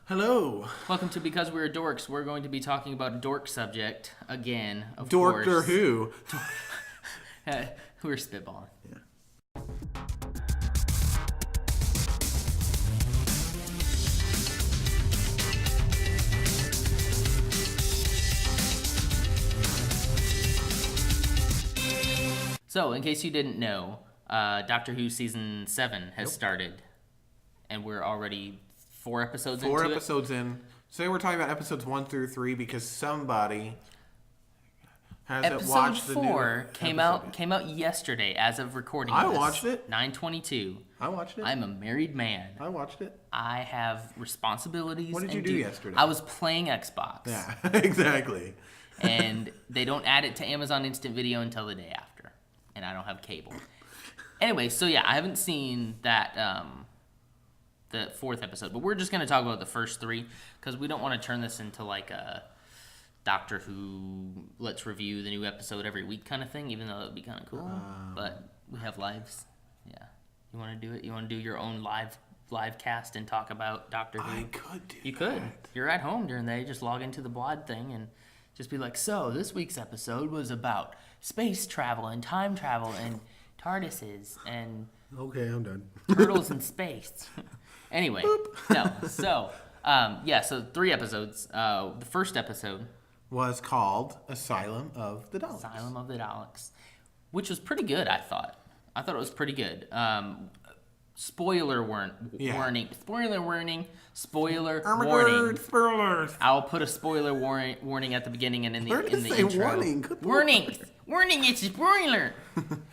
Hello. Welcome to Because We're Dorks. We're going to be talking about dork subject again, of Dork course. or who? We're spitballing. Yeah. So, in case you didn't know, Doctor Who Season 7 has started. And we're already 4 episodes into it. 4 episodes in. Today we're talking about episodes 1 through 3 because somebody hasn't watched the new Episode 4 came out yesterday as of recording I this. watched it. 9/22. I watched it. I'm a married man. I watched it. I have responsibilities. What did you do yesterday? I was playing Xbox. Yeah, exactly. And they don't add it to Amazon Instant Video until the day after. And I don't have cable. Anyway, so yeah, I haven't seen that the 4th episode, but we're just going to talk about the first 3 because we don't want to turn this into like a Doctor Who let's review the new episode every week kind of thing, even though it would be kind of cool. But we have lives. Yeah. You want to do it? You want to do your own live cast and talk about Doctor Who? I could do You could. You're at home during the day, just log into the Blod thing and just be like, so this week's episode was about space travel and time travel and TARDISes and Okay, I'm done. turtles in space. Anyway, no. So, so 3 episodes. The first episode, Was called Asylum of the Daleks. Asylum of the Daleks, which was pretty good, I thought. I thought it was pretty good. Spoiler warning. Spoiler warning. Spoiler warning. Spoilers. I'll put a spoiler warning at the beginning and in the Where does in it the say intro. warning? Good Warning. Lord. Warning. It's a spoiler.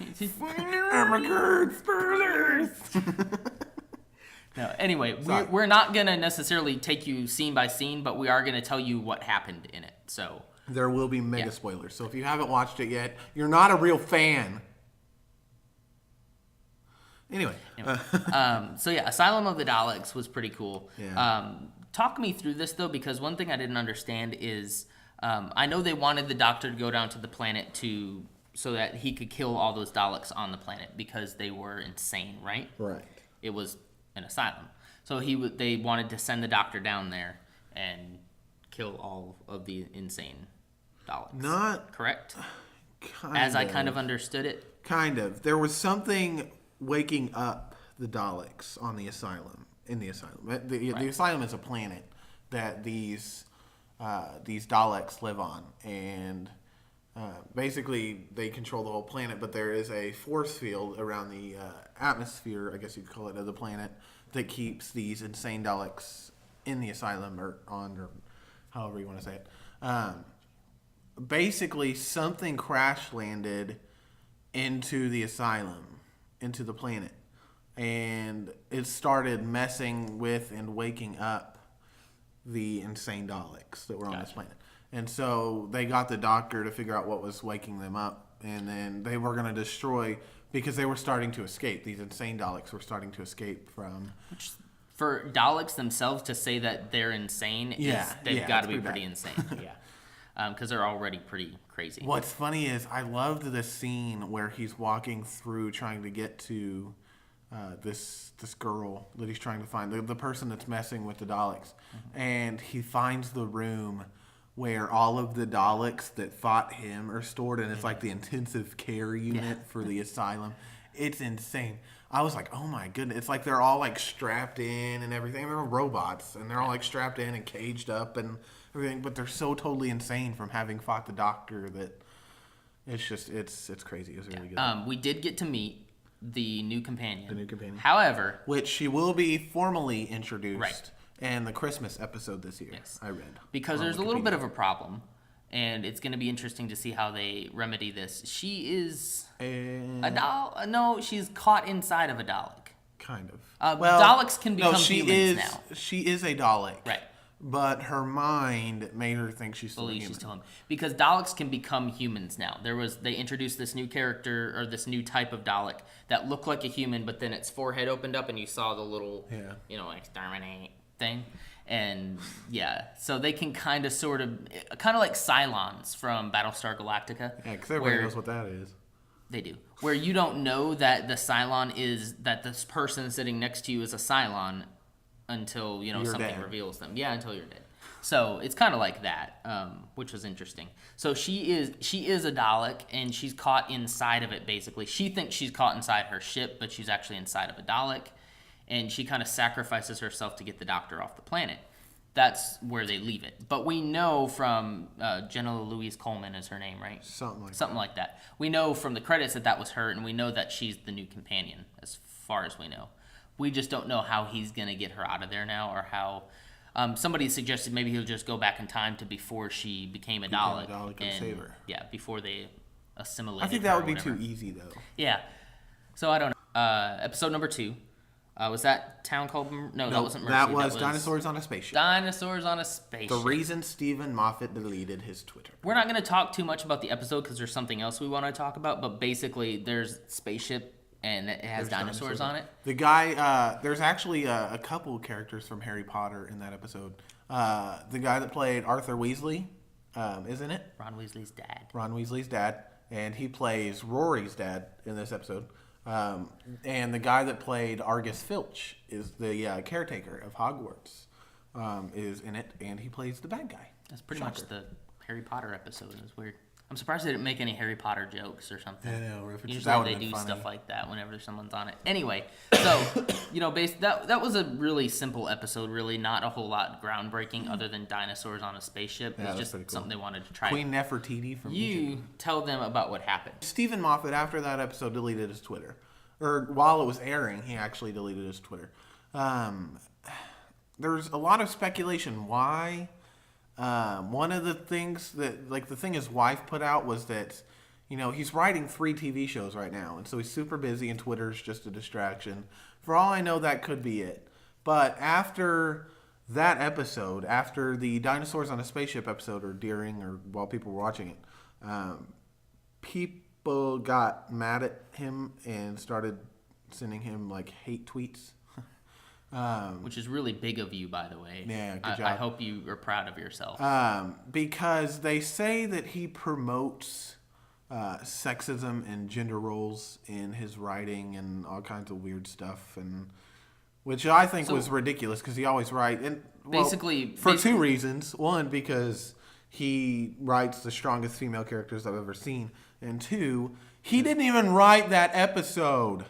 It's a spoiler. Spoilers. No, anyway, Sorry. we're not going to necessarily take you scene by scene, but we are going to tell you what happened in it. So There will be mega spoilers. So if you haven't watched it yet, you're not a real fan. Anyway. Asylum of the Daleks was pretty cool. Yeah. Talk me through this, though, because one thing I didn't understand is I know they wanted the Doctor to go down to the planet so that he could kill all those Daleks on the planet because they were insane, right? Right. It was an asylum. So they wanted to send the Doctor down there and kill all of the insane Daleks. Not correct? kind As I of. kind of understood it. Kind of. There was something waking up the Daleks on the asylum. In the asylum, the asylum is a planet that these Daleks live on, and basically they control the whole planet. But there is a force field around the atmosphere, I guess you'd call it, of the planet that keeps these insane Daleks in the asylum or however you want to say it. Basically, something crash landed into the asylum, into the planet. And it started messing with and waking up the insane Daleks that were on this planet. And so they got the Doctor to figure out what was waking them up. And then they were going to destroy, because they were starting to escape. These insane Daleks were starting to escape from... For Daleks themselves to say that they're insane, they've got to be pretty insane. Yeah. Because they're already pretty crazy. What's funny is I loved the scene where he's walking through trying to get to... this girl that he's trying to find, the person that's messing with the Daleks. And he finds the room where all of the Daleks that fought him are stored, and it's like the intensive care unit for the asylum. It's insane. I was like, oh my goodness. It's like they're all like strapped in and everything. They're robots, and they're all like strapped in and caged up and everything, but they're so totally insane from having fought the Doctor that it's just, it's crazy. It was really good. We did get to meet the new companion. The new companion. However, Which she will be formally introduced in the Christmas episode this year. Yes. I read. Because there's a little bit of a problem, and it's going to be interesting to see how they remedy this. She is a Dalek. No, she's caught inside of a Dalek. Kind of. Daleks can become she humans is, now. She is a Dalek. Right. But her mind made her think she's still a Believe human. she's still him. Because Daleks can become humans now. They introduced this new character, or this new type of Dalek that looked like a human, but then its forehead opened up and you saw the little, exterminate thing. And so they can kind of like Cylons from Battlestar Galactica. Yeah, because everybody knows what that is. They do. Where you don't know that the Cylon is, that this person sitting next to you is a Cylon until You're something dead. reveals them. Yeah, until you're dead. So it's kind of like that, which was interesting. So she is a Dalek, and she's caught inside of it. Basically, she thinks she's caught inside her ship, but she's actually inside of a Dalek, and she kind of sacrifices herself to get the Doctor off the planet. That's where they leave it. But we know from Jenna Louise Coleman is her name, right? Something like that. We know from the credits that was her, and we know that she's the new companion, as far as we know. We just don't know how he's going to get her out of there now, or how... somebody suggested maybe he'll just go back in time to before she became a Dalek. And save her. Yeah, before they assimilated. I think that would be too easy, though. Yeah. So I don't know. Episode number 2. Was that Town Called... No, that wasn't Mercy. That was Dinosaurs on a Spaceship. Dinosaurs on a Spaceship. The reason Stephen Moffat deleted his Twitter. We're not going to talk too much about the episode because there's something else we want to talk about, but basically there's Spaceship and it has dinosaurs on it. The guy, there's actually a couple characters from Harry Potter in that episode. The guy that played Arthur Weasley, isn't it? Ron Weasley's dad. Ron Weasley's dad, and he plays Rory's dad in this episode. And the guy that played Argus Filch is the caretaker of Hogwarts, is in it, and he plays the bad guy. That's pretty much the Harry Potter episode. It was weird. I'm surprised they didn't make any Harry Potter jokes or something. I know. Usually they do stuff like that whenever someone's on it. Anyway, so, that was a really simple episode, really not a whole lot groundbreaking other than dinosaurs on a spaceship. It was just something they wanted to try. Queen Nefertiti from You Egypt. tell them about what happened. Stephen Moffat, after that episode, deleted his Twitter. Or while it was airing, he actually deleted his Twitter. There's a lot of speculation why. One of the things that, the thing his wife put out was that, he's writing 3 TV shows right now. And so he's super busy and Twitter's just a distraction. For all I know, that could be it. But after that episode, after the Dinosaurs on a Spaceship episode, or during, or while people were watching it, people got mad at him and started sending him, hate tweets. Which is really big of you, by the way. Yeah, good job. I hope you are proud of yourself. Because they say that he promotes sexism and gender roles in his writing and all kinds of weird stuff, and which I think was ridiculous because he always writes. And basically, for 2 reasons. One, because he writes the strongest female characters I've ever seen, and 2, he didn't even write that episode.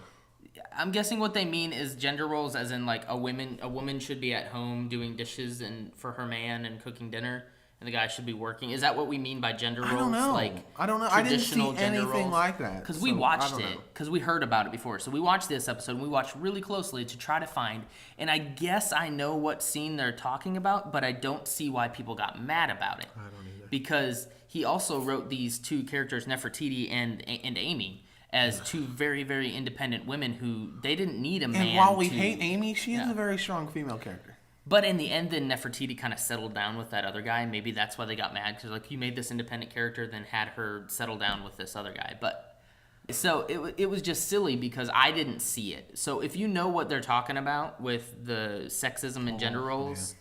I'm guessing what they mean is gender roles, as in a woman should be at home doing dishes and for her man and cooking dinner, and the guy should be working. Is that what we mean by gender roles? I don't know. I didn't see anything like that. Because we watched it, because we heard about it before. So we watched this episode, and we watched really closely to try to find, and I guess I know what scene they're talking about, but I don't see why people got mad about it. I don't either. Because he also wrote these 2 characters, Nefertiti and Amy, as 2 very, very independent women who they didn't need a man. And while we hate Amy, she is a very strong female character. But in the end, then Nefertiti kind of settled down with that other guy. Maybe that's why they got mad, because you made this independent character, then had her settle down with this other guy. But so it was just silly because I didn't see it. So if you know what they're talking about with the sexism and gender roles,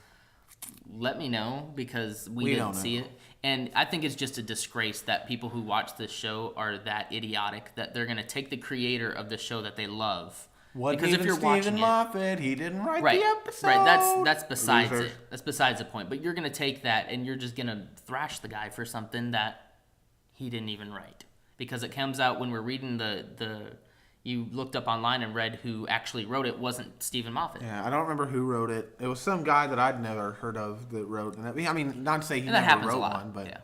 let me know, because we didn't see it. And I think it's just a disgrace that people who watch this show are that idiotic that they're going to take the creator of the show that they love. Because if you're watching Moffat, he didn't write the episode. Right, that's besides it. That's besides the point. But you're going to take that and you're just going to thrash the guy for something that he didn't even write. Because it comes out when we're reading you looked up online and read who actually wrote it, wasn't Stephen Moffat. Yeah, I don't remember who wrote it. It was some guy that I'd never heard of that wrote it. I mean, not to say he never wrote one, but... Yeah.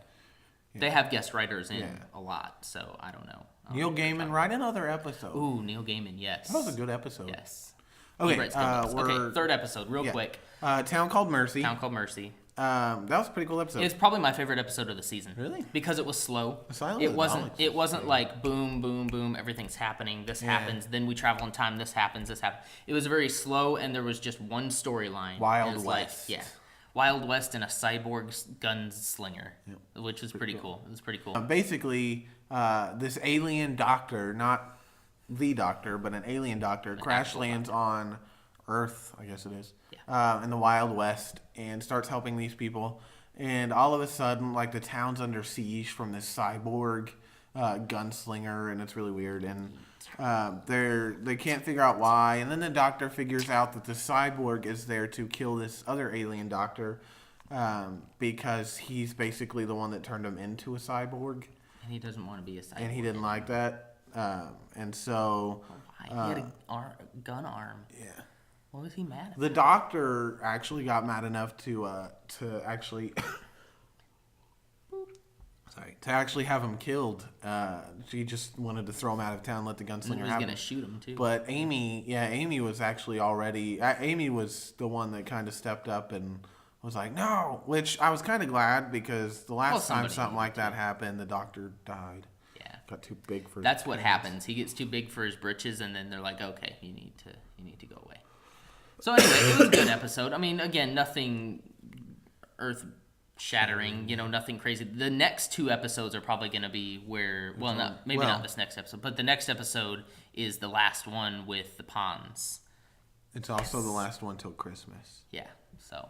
They have guest writers in a lot, so I don't know. Neil Gaiman, write another episode. Ooh, Neil Gaiman, yes. That was a good episode. Yes. Okay, okay, 3rd episode, real quick. Town Called Mercy. Town Called Mercy. That was a pretty cool episode. It's probably my favorite episode of the season. Really? Because it was slow. Asylum it wasn't like boom, boom, boom, everything's happening, this happens, then we travel in time, this happens, this happens. It was very slow, and there was just one storyline. Wild West. Wild West and a cyborg gunslinger, which was pretty cool. It was pretty cool. Basically, this alien doctor, not the doctor, but an alien doctor, crash lands on Earth, I guess it is, in the Wild West, and starts helping these people. And all of a sudden, the town's under siege from this cyborg gunslinger, and it's really weird. And They can't figure out why, and then the doctor figures out that the cyborg is there to kill this other alien doctor, because he's basically the one that turned him into a cyborg, And he doesn't want to be a cyborg. and he didn't like that, and so. He had a gun arm. Yeah. What was he mad at? The doctor actually got mad enough to actually. To actually have him killed. She just wanted to throw him out of town, let the gunslinger He was have going to him. shoot him, too. But Amy was actually already. Amy was the one that kind of stepped up and was like, no, which I was kind of glad because the last time something like that happened, the doctor died. Yeah. Got too big for. That's what happens. He gets too big for his britches, and then they're like, okay, you need to go away. So anyway, it was a good episode. I mean, again, nothing earth-shattering, nothing crazy. The next 2 episodes are probably going to be where, not this next episode, but the next episode is the last one with the ponds. It's also the last one till Christmas. Yeah, so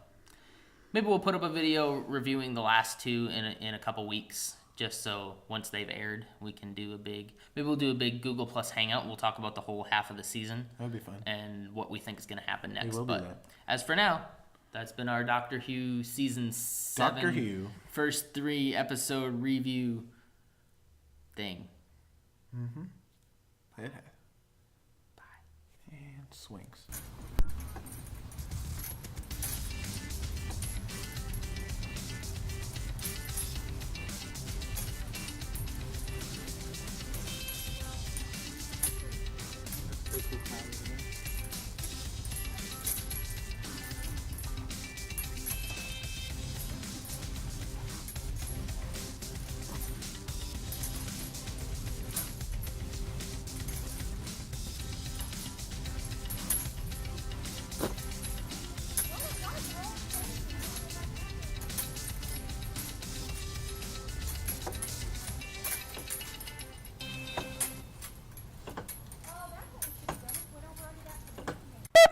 maybe we'll put up a video reviewing the last 2 in a couple weeks, just so once they've aired, we can do maybe we'll do a big Google Plus hangout. We'll talk about the whole half of the season. That'd be fun. And what we think is going to happen next. We will but do that. As for now, that's been our Doctor Who season 7. Doctor Who. First 3 episode review thing. Mm-hmm. It has. Bye. And swings.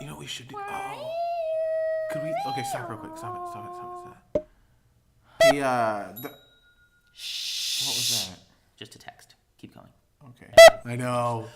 You know what we should do? Oh. Could we? Okay, stop real quick. Stop it. What was that? Just a text. Keep going. Okay. I know.